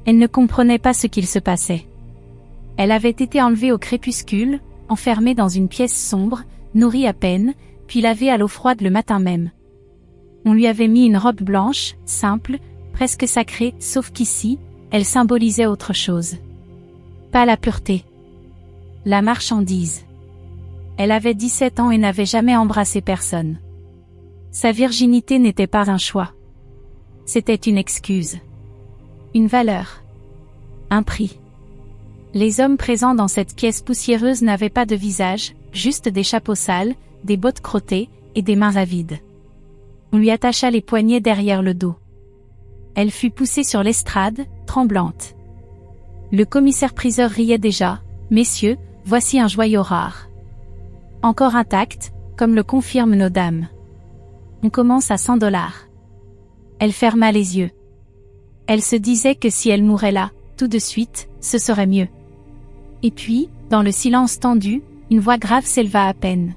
Elle ne comprenait pas ce qu'il se passait. Elle avait été enlevée au crépuscule, enfermée dans une pièce sombre, nourrie à peine, puis lavée à l'eau froide le matin même. On lui avait mis une robe blanche, simple, presque sacrée, sauf qu'ici, elle symbolisait autre chose. Pas la pureté. La marchandise. Elle avait 17 ans et n'avait jamais embrassé personne. Sa virginité n'était pas un choix. C'était une excuse. Une valeur. Un prix. Les hommes présents dans cette pièce poussiéreuse n'avaient pas de visage, juste des chapeaux sales, des bottes crottées, et des mains avides. On lui attacha les poignets derrière le dos. Elle fut poussée sur l'estrade, tremblante. Le commissaire-priseur riait déjà. « Messieurs, voici un joyau rare. Encore intact, comme le confirment nos dames. On commence à $100. » Elle ferma les yeux. Elle se disait que si elle mourait là, tout de suite, ce serait mieux. Et puis, dans le silence tendu, une voix grave s'éleva à peine.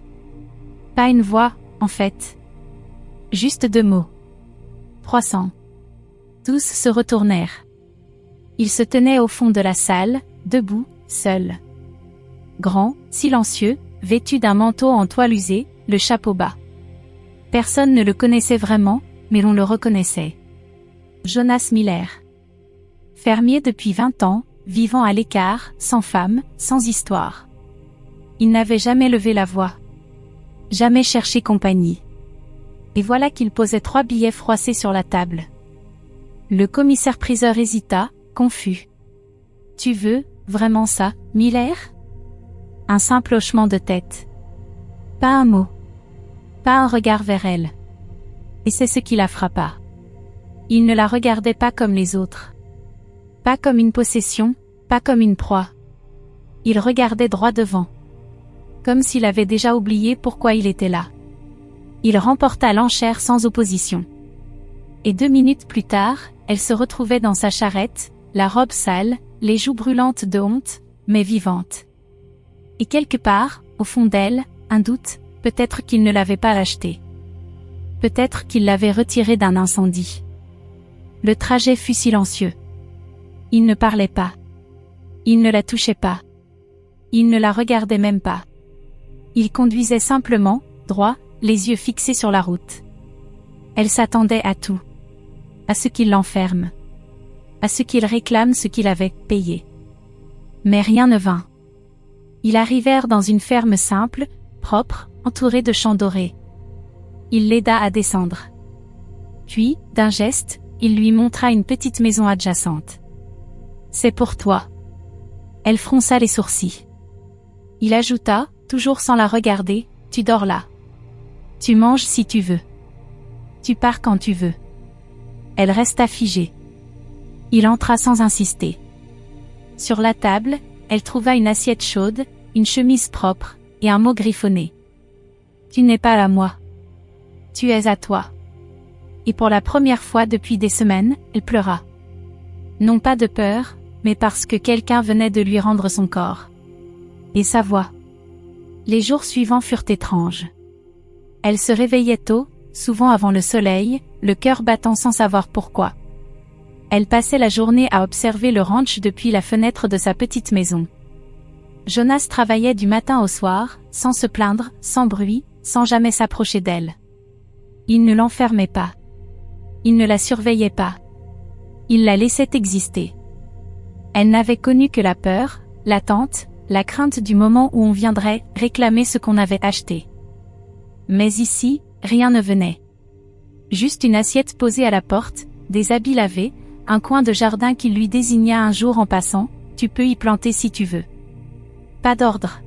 Pas une voix, en fait. Juste 2 mots. 300. Tous se retournèrent. Il se tenait au fond de la salle, debout, seul. Grand, silencieux, vêtu d'un manteau en toile usée, le chapeau bas. Personne ne le connaissait vraiment, mais l'on le reconnaissait. Jonas Miller. Fermier depuis 20 ans, vivant à l'écart, sans femme, sans histoire. Il n'avait jamais levé la voix. Jamais cherché compagnie. Et voilà qu'il posait 3 billets froissés sur la table. Le commissaire-priseur hésita, confus. « Tu veux, vraiment ça, Miller ?» Un simple hochement de tête. Pas un mot. Pas un regard vers elle. Et c'est ce qui la frappa. Il ne la regardait pas comme les autres. Pas comme une possession, pas comme une proie. Il regardait droit devant. Comme s'il avait déjà oublié pourquoi il était là. Il remporta l'enchère sans opposition. Et 2 minutes plus tard, elle se retrouvait dans sa charrette, la robe sale, les joues brûlantes de honte, mais vivantes. Et quelque part, au fond d'elle, un doute, peut-être qu'il ne l'avait pas achetée. Peut-être qu'il l'avait retirée d'un incendie. Le trajet fut silencieux. Il ne parlait pas. Il ne la touchait pas. Il ne la regardait même pas. Il conduisait simplement, droit, les yeux fixés sur la route. Elle s'attendait à tout. À ce qu'il l'enferme. À ce qu'il réclame ce qu'il avait payé. Mais rien ne vint. Ils arrivèrent dans une ferme simple, propre, entourée de champs dorés. Il l'aida à descendre. Puis, d'un geste, il lui montra une petite maison adjacente. « C'est pour toi. » Elle fronça les sourcils. Il ajouta, toujours sans la regarder, « Tu dors là. Tu manges si tu veux. Tu pars quand tu veux. » Elle resta figée. Il entra sans insister. Sur la table, elle trouva une assiette chaude, une chemise propre, et un mot griffonné. « Tu n'es pas à moi. Tu es à toi. » Et pour la première fois depuis des semaines, elle pleura. Non pas de peur, mais parce que quelqu'un venait de lui rendre son corps. Et sa voix. Les jours suivants furent étranges. Elle se réveillait tôt, souvent avant le soleil, le cœur battant sans savoir pourquoi. Elle passait la journée à observer le ranch depuis la fenêtre de sa petite maison. Jonas travaillait du matin au soir, sans se plaindre, sans bruit, sans jamais s'approcher d'elle. Il ne l'enfermait pas. Il ne la surveillait pas. Il la laissait exister. Elle n'avait connu que la peur, l'attente, la crainte du moment où on viendrait réclamer ce qu'on avait acheté. Mais ici, rien ne venait. Juste une assiette posée à la porte, des habits lavés, un coin de jardin qui lui désigna un jour en passant, « Tu peux y planter si tu veux. » Pas d'ordre.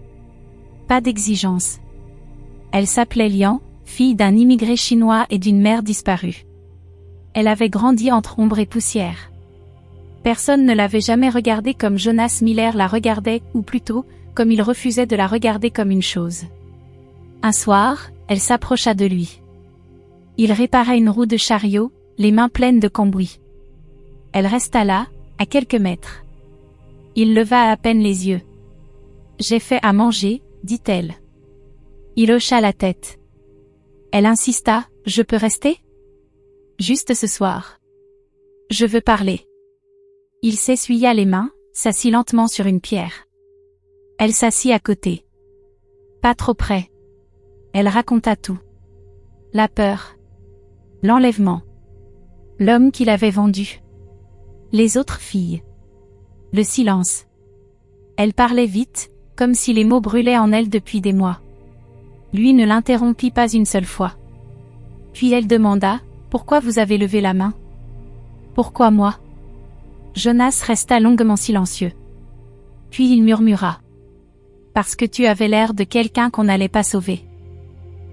Pas d'exigence. Elle s'appelait Lian, fille d'un immigré chinois et d'une mère disparue. Elle avait grandi entre ombre et poussière. Personne ne l'avait jamais regardée comme Jonas Miller la regardait, ou plutôt, comme il refusait de la regarder comme une chose. Un soir, elle s'approcha de lui. Il réparait une roue de chariot, les mains pleines de cambouis. Elle resta là, à quelques mètres. Il leva à peine les yeux. « J'ai fait à manger, » dit-elle. Il hocha la tête. Elle insista, « Je peux rester ?» Juste ce soir. Je veux parler. Il s'essuya les mains, s'assit lentement sur une pierre. Elle s'assit à côté. Pas trop près. Elle raconta tout. La peur. L'enlèvement. L'homme qu'il avait vendu. Les autres filles. Le silence. Elle parlait vite, comme si les mots brûlaient en elle depuis des mois. Lui ne l'interrompit pas une seule fois. Puis elle demanda, « Pourquoi vous avez levé la main ? Pourquoi moi ?» Jonas resta longuement silencieux. Puis il murmura. « Parce que tu avais l'air de quelqu'un qu'on n'allait pas sauver.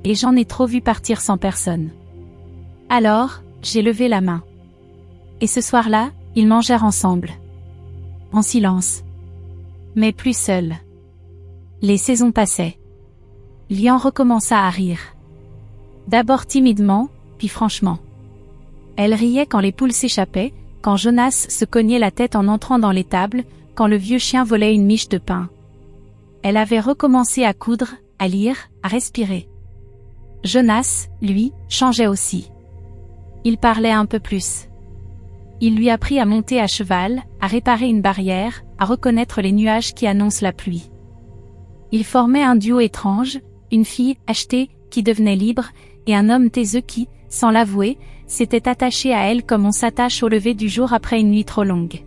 Et j'en ai trop vu partir sans personne. Alors, j'ai levé la main. » Et ce soir-là, ils mangèrent ensemble. En silence. Mais plus seuls. Les saisons passaient. Lian recommença à rire. D'abord timidement, puis franchement. Elle riait quand les poules s'échappaient, quand Jonas se cognait la tête en entrant dans l'étable, quand le vieux chien volait une miche de pain. Elle avait recommencé à coudre, à lire, à respirer. Jonas, lui, changeait aussi. Il parlait un peu plus. Il lui apprit à monter à cheval, à réparer une barrière, à reconnaître les nuages qui annoncent la pluie. Ils formaient un duo étrange, une fille achetée, qui devenait libre, et un homme taiseux qui, sans l'avouer, s'était attaché à elle comme on s'attache au lever du jour après une nuit trop longue.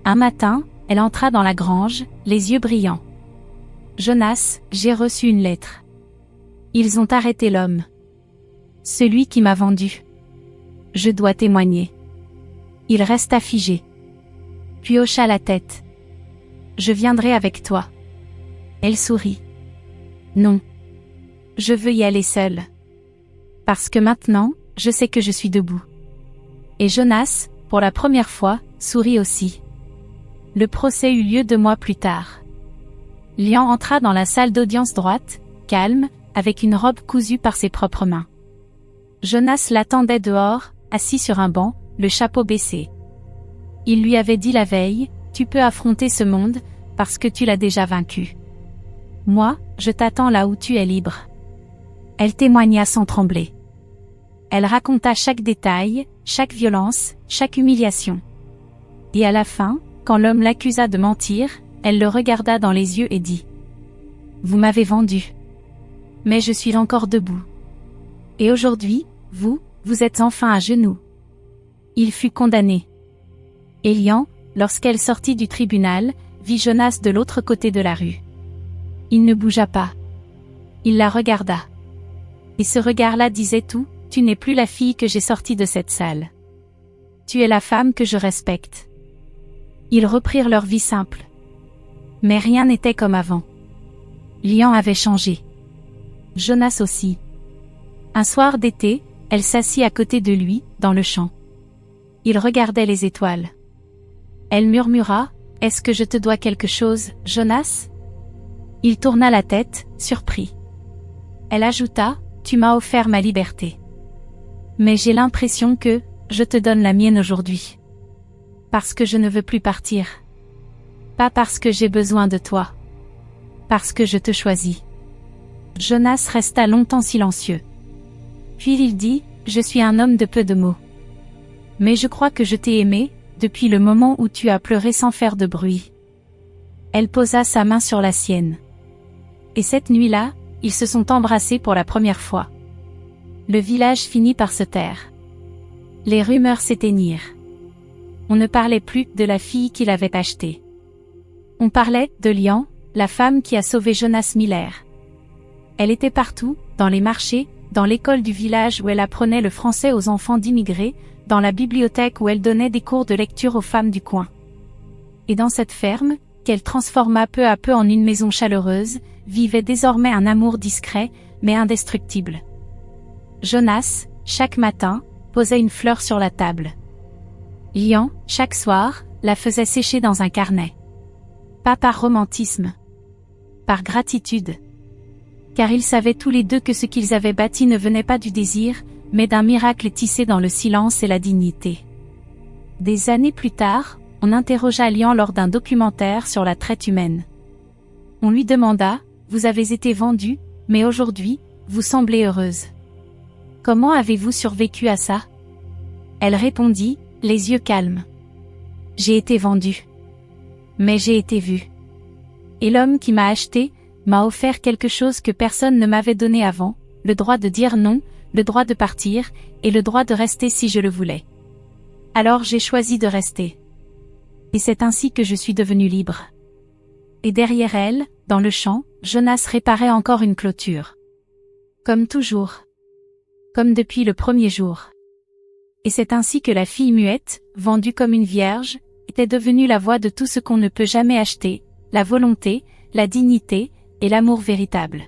Un matin, elle entra dans la grange, les yeux brillants. « Jonas, j'ai reçu une lettre. Ils ont arrêté l'homme. Celui qui m'a vendu. Je dois témoigner. » Il resta figé. Puis hocha la tête. « Je viendrai avec toi. » Elle sourit. « Non. Je veux y aller seule. Parce que maintenant, je sais que je suis debout. » Et Jonas, pour la première fois, sourit aussi. Le procès eut lieu 2 mois plus tard. Lian entra dans la salle d'audience droite, calme, avec une robe cousue par ses propres mains. Jonas l'attendait dehors, assis sur un banc, le chapeau baissé. Il lui avait dit la veille, « Tu peux affronter ce monde, parce que tu l'as déjà vaincu. Moi, je t'attends là où tu es libre. » Elle témoigna sans trembler. Elle raconta chaque détail, chaque violence, chaque humiliation. Et à la fin, quand l'homme l'accusa de mentir, elle le regarda dans les yeux et dit « Vous m'avez vendu. Mais je suis encore debout. Et aujourd'hui, vous êtes enfin à genoux. » Il fut condamné. Lian, lorsqu'elle sortit du tribunal, vit Jonas de l'autre côté de la rue. Il ne bougea pas. Il la regarda. Et ce regard-là disait tout, « Tu n'es plus la fille que j'ai sortie de cette salle. Tu es la femme que je respecte. » Ils reprirent leur vie simple. Mais rien n'était comme avant. Lian avait changé. Jonas aussi. Un soir d'été, elle s'assit à côté de lui, dans le champ. Il regardait les étoiles. Elle murmura, « Est-ce que je te dois quelque chose, Jonas ?» Il tourna la tête, surpris. Elle ajouta, « Tu m'as offert ma liberté. Mais j'ai l'impression que, je te donne la mienne aujourd'hui. Parce que je ne veux plus partir. Pas parce que j'ai besoin de toi. Parce que je te choisis. » Jonas resta longtemps silencieux. Puis il dit, « Je suis un homme de peu de mots. Mais je crois que je t'ai aimé, depuis le moment où tu as pleuré sans faire de bruit. » Elle posa sa main sur la sienne. Et cette nuit-là, ils se sont embrassés pour la première fois. Le village finit par se taire. Les rumeurs s'éteignirent. On ne parlait plus de la fille qu'il avait achetée. On parlait de Lian, la femme qui a sauvé Jonas Miller. Elle était partout, dans les marchés, dans l'école du village où elle apprenait le français aux enfants d'immigrés, dans la bibliothèque où elle donnait des cours de lecture aux femmes du coin. Et dans cette ferme, qu'elle transforma peu à peu en une maison chaleureuse, vivait désormais un amour discret, mais indestructible. Jonas, chaque matin, posait une fleur sur la table. Lian, chaque soir, la faisait sécher dans un carnet. Pas par romantisme. Par gratitude. Car ils savaient tous les deux que ce qu'ils avaient bâti ne venait pas du désir, mais d'un miracle tissé dans le silence et la dignité. Des années plus tard, on interrogea Lian lors d'un documentaire sur la traite humaine. On lui demanda, « Vous avez été vendue, mais aujourd'hui, vous semblez heureuse. Comment avez-vous survécu à ça ?» Elle répondit, les yeux calmes. J'ai été vendue. Mais j'ai été vue. Et l'homme qui m'a acheté, m'a offert quelque chose que personne ne m'avait donné avant, le droit de dire non, le droit de partir, et le droit de rester si je le voulais. Alors j'ai choisi de rester. Et c'est ainsi que je suis devenue libre. Et derrière elle, dans le champ, Jonas réparait encore une clôture. Comme toujours. Comme depuis le premier jour. Et c'est ainsi que la fille muette, vendue comme une vierge, était devenue la voix de tout ce qu'on ne peut jamais acheter, la volonté, la dignité, et l'amour véritable.